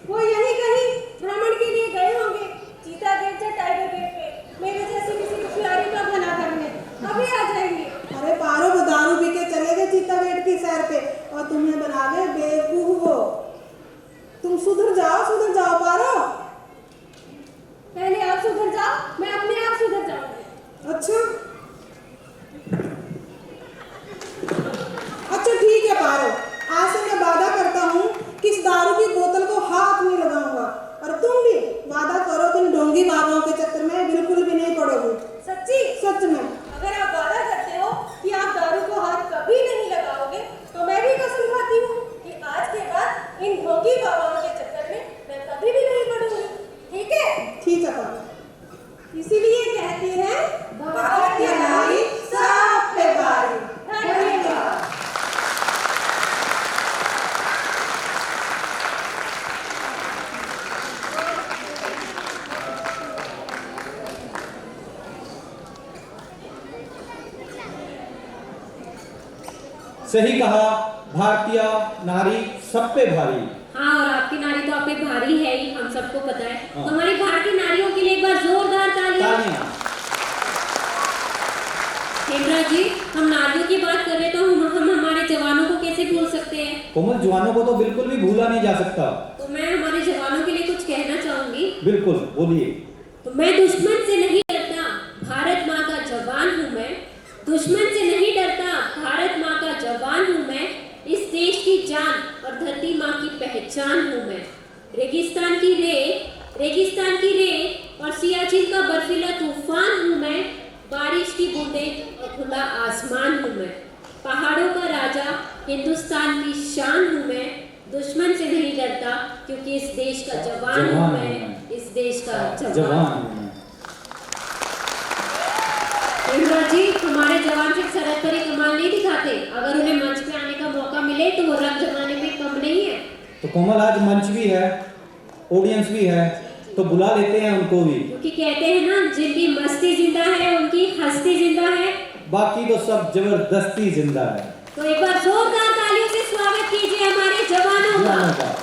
वो यहीं कहीं भ्रमण के लिए गए होंगे, चीता गेट या टाइगर गेट पे मेरे जैसी किसी दुखियारी का भला करने। अभी आ जाएंगे। अरे पारो वो दारू पी के चले गए चीता गेट की सैर पे और तुम्हें बना गए बेवकूफ। वो तुम सुधर जाओ पारो। पहले आप सुधर जाओ, मैं अपने आप सुधर जाऊंगी। अच्छा ठीक है पारो, आज से मैं वादा करता हूँ कि इस दारू की बोतल को हाथ नहीं लगाऊंगा और तुम भी वादा करो कि इन ढोंगी बाबाओं के चक्कर में बिल्कुल भी नहीं पड़ोगे। सच्ची? सच में। अगर आप वादा करते हो कि आप दारू को हाथ कभी नहीं लगाओगे तो मैं भी कसम खाती हूँ कि आज के बाद इन ढोंगी बाबाओं के चक्कर में मैं कभी भी नहीं पड़ूंगी। ठीक है? ठीक है पारो। इसीलिए कहती हैं भारतीय नारी सब पे भारी। धन्यवाद। सही कहा, भारतीय नारी सब पे भारी। हाँ, और आपकी नारी तो आप पे भारी है ही, हम सबको पता है। तो हमारी भारतीय नारियों के लिए एक बार जोरदार तालियां। हेमराज जी, हम नारियों की बात कर रहे तो हम हमारे जवानों को कैसे भूल सकते हैं? कोमल, जवानों को तो बिल्कुल भी भूला नहीं जा सकता। तो मैं हमारे जवानों के लिए कुछ कहना चाहूंगी। बिल्कुल, बोलिए। तो मैं दुश्मन से नहीं डरता, भारत माँ का जवान हूँ मैं। दुश्मन से नहीं डरता, भारत माँ का जवान हूँ मैं। इस देश की जान और धरती माँ की पहचान हूँ मैं। रेगिस्तान की रेत और सियाचिन का बर्फीला तूफान हूँ मैं। बारिश की बूंदें और खुला आसमान हूँ मैं। पहाड़ों का राजा, हिंदुस्तान की शान हूँ मैं। दुश्मन से नहीं डरता क्योंकि इस देश का जवान हूँ मैं। इस देश का जवान हूँ मैं। हेमराज जी, हमारे जवान सिर्फ सरहद पर ही कमाल नहीं दिखाते, अगर उन्हें मंच पे आने का मौका मिले तो वो रंग जमाने में कम नहीं है। तो कोमल, आज मंच भी है, ऑडियंस भी है, तो बुला लेते हैं उनको भी। क्योंकि कहते हैं ना, जिनकी मस्ती जिंदा है उनकी हस्ती जिंदा है, बाकी तो सब जबरदस्ती जिंदा है। तो एक बार जोरदार तालियों से स्वागत कीजिए हमारे जवानों का।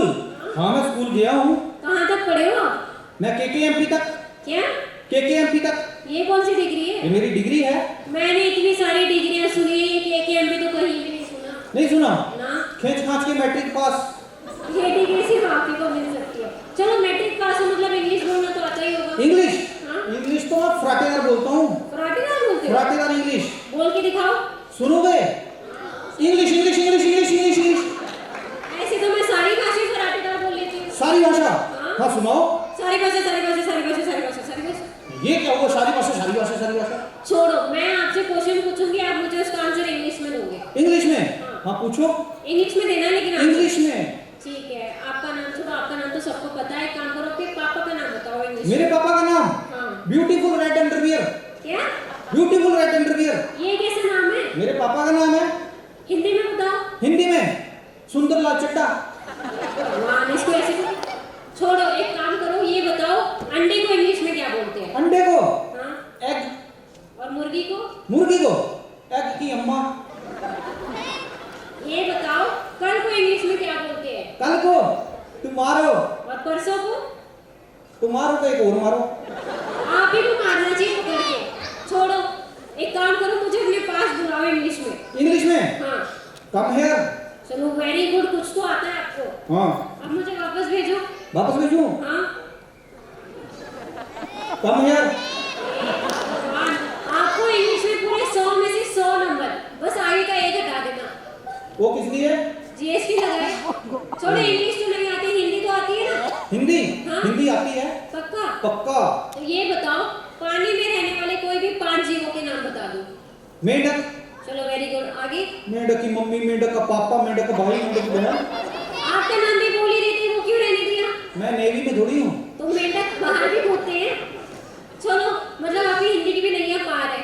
स्कूल? हाँ मैं स्कूल गया हूँ। कहाँ तक पढ़े हो आप? मैं KKMP तक। क्या? KKMP तक। ये कौन सी डिग्री है? ये मेरी डिग्री है। मैंने इतनी सारी डिग्रियां सुनी है, KKMP तो कहीं भी नहीं सुना। नहीं सुना? ना। खींच खांच के मैट्रिक पास। ये डिग्री सिर्फ आप ही को मिल सकती है। चलो मैट्रिक पास हो मतलब इंग्लिश बोलना तो आता ही होगा। इंग्लिश? हाँ? इंग्लिश तो मैं फ्राटेदार बोलता हूँ। फ्राटेदार बोलते हो? फ्राटेदार इंग्लिश। बोल के दिखाओ। सुनोगे? English English English English English English. ऐसे तो मैं सारी भाषा फ्राटेदार बोल लेती हूँ। सारी भाषा? हाँ सुनाओ। सारी भाषा सारी भाषा सारी भाषा सारी भाषा सारी भाषा। ये क्या हुआ? सारी भाषा सारी भाषा सारी भाषा? छोड़ो, मैं आपसे क्वेश्चन पूछूंगी, आप मुझे उसका आंसर इंग्लिश में दोगे। इंग्लिश में? हाँ पूछो। इंग्लिश में देना लेकिन आंसर। इंग्लिश में। ठीक है, आपका नाम छोड़ो, आपका नाम तो सबको पता है। काम करो, आपके पापा का नाम बताओ इंग्लिश। मेरे पापा का नाम? हाँ। Beautiful red underwear. क्या? Beautiful red underwear. ये कैसा नाम है? मेरे पापा का नाम है। हिंदी में बताओ। हिंदी में? सुंदरलाल चड्डा। भगवान, इसको ऐसे छोड़ो, एक काम करो, ये बताओ अंडे को इंग्लिश में क्या बोलते हैं? अंडे को? हाँ। एग। और मुर्गी को? मुर्गी को? एग की अम्मा। ये बताओ कल को इंग्लिश में क्या बोलते हैं? कल को? टुमारो। और परसों को? टुमारो को एक और मारो। आप ही को मारना चाहिए पकड़ के। छोड़ो, एक काम करो, मुझे अपने पास बुलाओ इंग्लिश में। इंग्लिश में? हाँ। Come here. चलो वेरी गुड, कुछ तो आता है आपको। हाँ। अब मुझे वापस भेजो। वापस भेजूं? हाँ। Come here. भगवान, आपको इंग्लिश में पूरे 100 में से 100 नंबर, बस आगे का एक हटा देना। वो किस लिए? GST लगाए। छोड़ो, इंग्लिश तो नहीं आती, हिंदी तो आती है ना? हिंदी? हाँ? हिंदी आती है। पक्का? पक्का। तो ये बताओ पानी में रहने वाले कोई भी 5 जीवों के नाम बता दो। मेंढक। चलो वेरी गुड, आगे। मेंढक की मम्मी, मेंढक का पापा, मेंढक का भाई, मेंढक की बहन। आपका नाम भी बोल ही रही थी, वो क्यों रहने दिया? मैं नेवी में थोड़ी हूँ। तो मेंढक बाहर भी होते हैं। चलो, मतलब आपकी हिंदी की भी नहीं है पार है।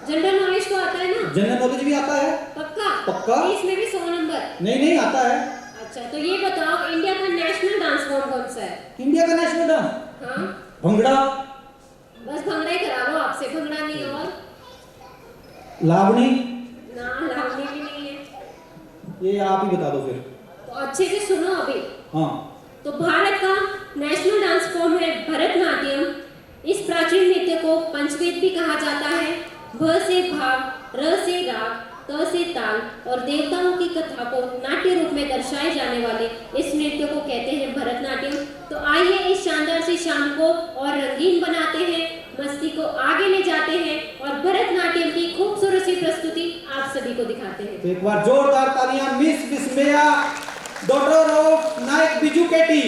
जनरल नॉलेज तो आता है ना? जनरल नॉलेज भी आता है। पक्का? पक्का। इसमें भी 100 नंबर। नहीं नहीं आता है। अच्छा, तो ये बताओ इंडिया का नेशनल डांस फॉर्म कौन सा है? इंडिया का नेशनल डांस? हाँ? भंगड़ा। बस भंगड़ा ही करा लो आपसे, भंगड़ा नहीं और? लावणी। ना, लावणी भी नहीं है। ये आप ही बता दो फिर। तो अच्छे से सुनो अभी। हाँ। तो भारत का नेशनल डांस फॉर्म है भरतनाट्यम। इस प्राचीन नृत्य को पंचवेद भी कहा जाता है। भ से भाव, र से राग, त से ताल और देवताओं की कथा को नाट्य रूप में दर्शाए जाने वाले इस नृत्य को कहते हैं भरतनाट्यम। तो आइए इस शानदार सी शाम को और रंगीन बनाते हैं, मस्ती को आगे ले जाते हैं और भरतनाट्यम की खूबसूरत सी प्रस्तुति आप सभी को दिखाते हैं। तो एक बार जोरदार तालियां मिस विस्मया, डॉटर ऑफ नायक बिजू केटी।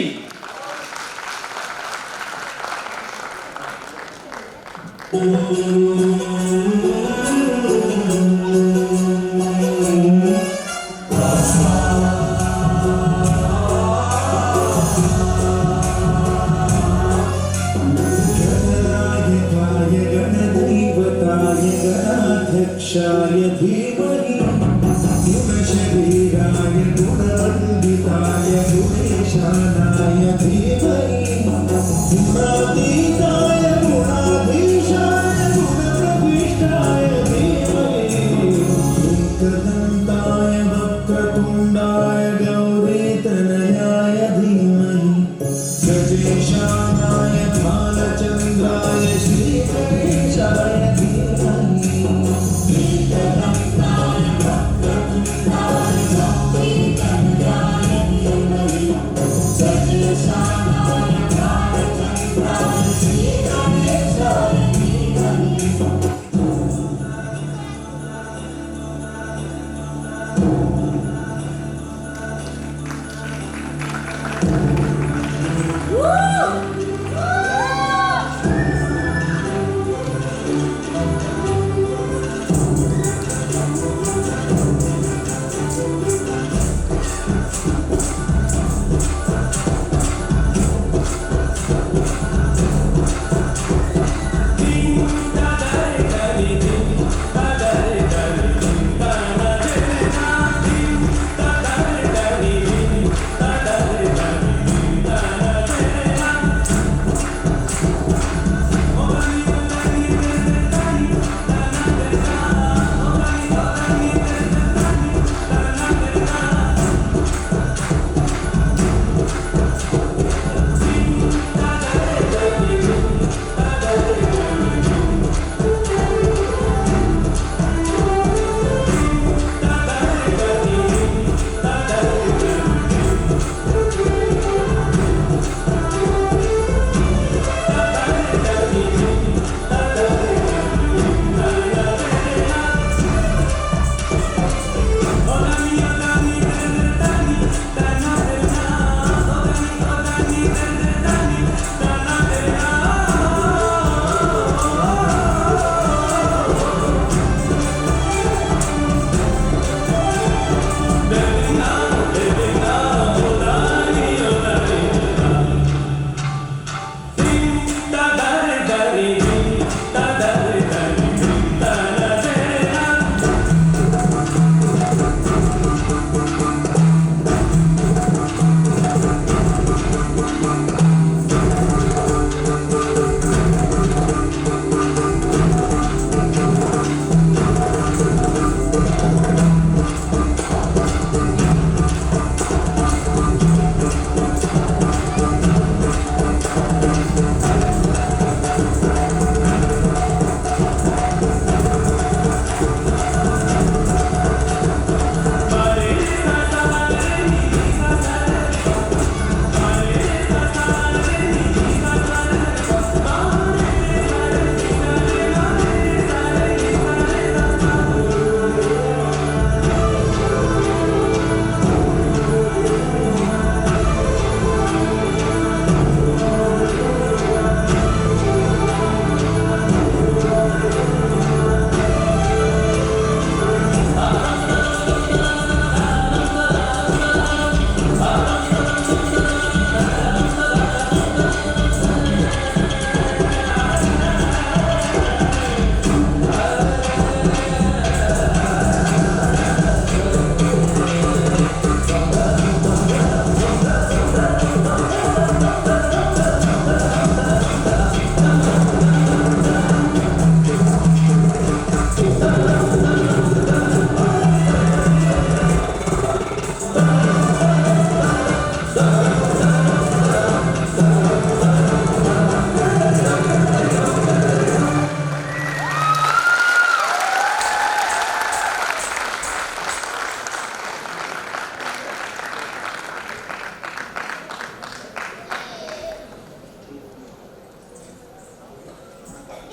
गणाध्यक्षाय धीमहि गुणशरीराय गुणवन्दिताय गुणेशानाय धीमहि गुणातीताय गुणाधीशाय गुणप्रविष्टाय धीमहि एकदन्ताय वक्रतुण्डाय गौरीतनयाय धीमहि गजेशानाय भालचन्द्राय श्रीगणेशाय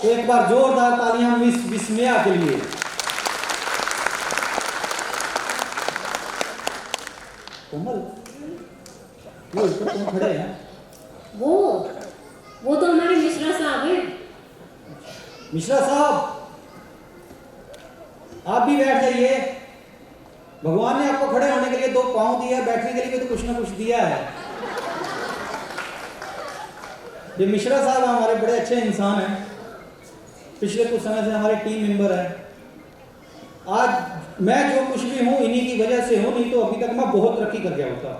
तो एक बार जोरदार तालियां मिस विस्मया के लिए। कोमल, वो ऊपर तुम खड़े हैं? वो तो हमारे मिश्रा साहब हैं। मिश्रा साहब, आप भी बैठ जाइए। भगवान ने आपको खड़े होने के लिए 2 पांव दिया, बैठने के लिए तो कुछ ना कुछ दिया है। ये मिश्रा साहब हमारे बड़े अच्छे इंसान हैं, पिछले कुछ समय से हमारे टीम मेंबर हैं। आज मैं जो कुछ भी हूं इन्हीं की वजह से हूं, नहीं तो अभी तक मैं बहुत तरक्की कर गया होता।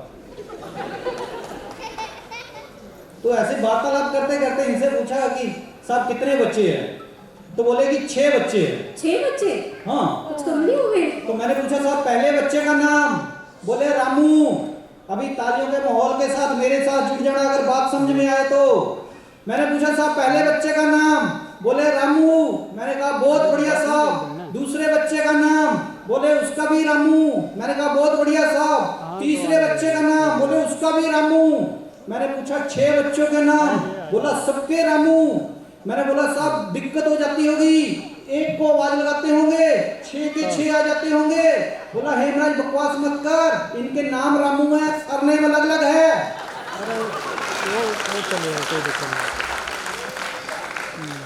तो ऐसे वार्तालाप करते करते इनसे पूछा कि साहब कितने बच्चे हैं, तो बोले कि 6 बच्चे हैं। 6 बच्चे? हाँ, कुछ कम नहीं हुए? तो मैंने पूछा साहब पहले बच्चे का नाम, बोले रामू। अभी तालियों के माहौल के साथ मेरे साथ जुट जाना अगर बात समझ में आए तो। मैंने पूछा साहब पहले बच्चे का नाम, बोले रामू। मैंने कहा बहुत बढ़िया साहब। दूसरे बच्चे का नाम, बोले उसका भी रामू। मैंने कहा बहुत बढ़िया साहब। तीसरे बच्चे का नाम, बोले उसका भी रामू। मैंने पूछा 6 बच्चों के नाम, बोला सबके रामू। मैंने बोला साहब दिक्कत हो जाती होगी, एक को आवाज लगाते होंगे, 6 के 6 आ जाते होंगे। बोला हेमराज बकवास मत कर, इनके नाम रामू है, सरनेम अलग अलग है।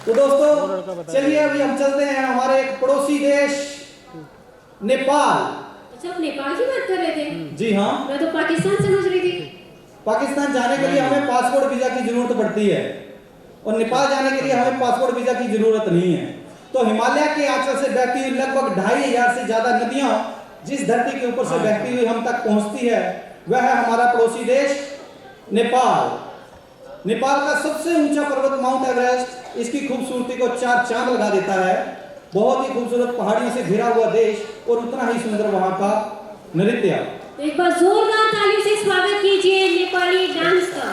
तो दोस्तों चलिए अभी हम चलते हैं हमारे एक पड़ोसी देश नेपाल। अच्छा, आप नेपाल की बात कर रहे थे? जी हाँ, मैं तो पाकिस्तान समझ रही थी। पाकिस्तान जाने के लिए हमें पासपोर्ट वीजा की जरूरत पड़ती है और नेपाल जाने के लिए हमें पासपोर्ट वीजा की जरूरत नहीं है। तो हिमालय के आंचल से बहती हुई लगभग 2500 से ज्यादा नदियां जिस धरती के ऊपर से बहती हुई हम तक पहुंचती है, वह है हमारा पड़ोसी देश नेपाल। नेपाल का सबसे ऊंचा पर्वत माउंट एवरेस्ट इसकी खूबसूरती को 4 चांद लगा देता है। बहुत ही खूबसूरत पहाड़ियों से घिरा हुआ देश और उतना ही सुंदर वहां का नृत्य। एक बार जोरदार तालियों से स्वागत कीजिए नेपाली डांस का।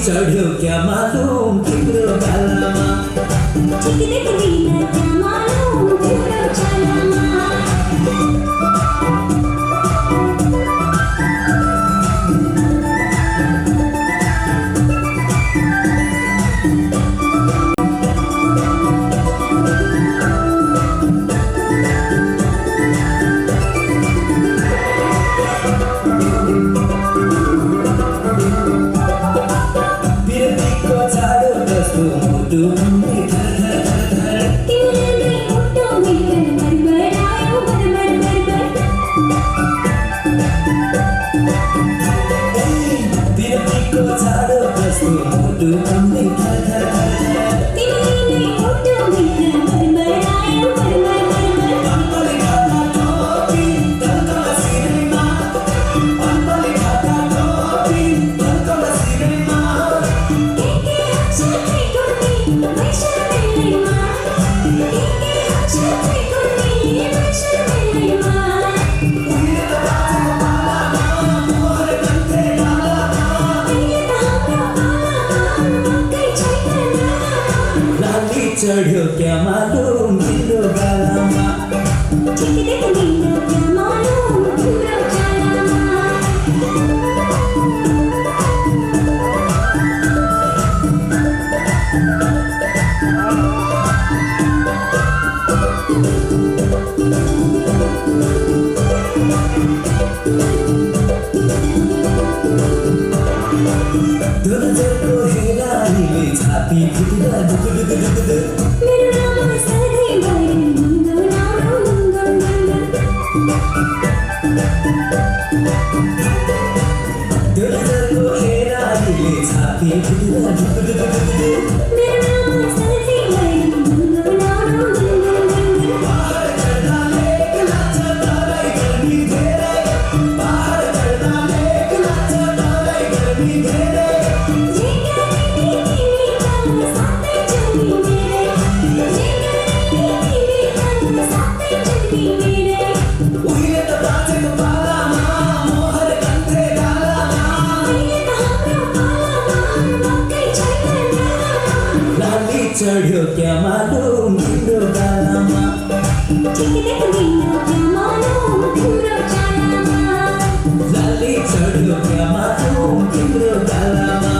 चढ़ो क्या मालूम दिलो गालामा, क्या मालूम राधीले छाती फुटदा दुक दुक दुक दुक मेरो नाम सधैँ भरि मुङ्गो नाम त्यो नजरको हेरालीले छाती फुटदा दुक दुक दुक दुक मेरो नाम सधैँ भरि मुङ्गो नाम पहाड चढ्दा लेक लाग्छ तराई गर्मी धेरै पहाड चढ्दा लेक लाग्छ तराई गर्मी धेरै उहिले त बाँचेको पालामा मोहर कन्थे डालामा लाली चढ्यो क्या मालुम तिम्रो गालामा लाली चढ्यो क्या मालुम तिम्रो गालामा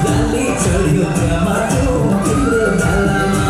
लाली चढ्यो क्या मालुम तिम्रो गालामा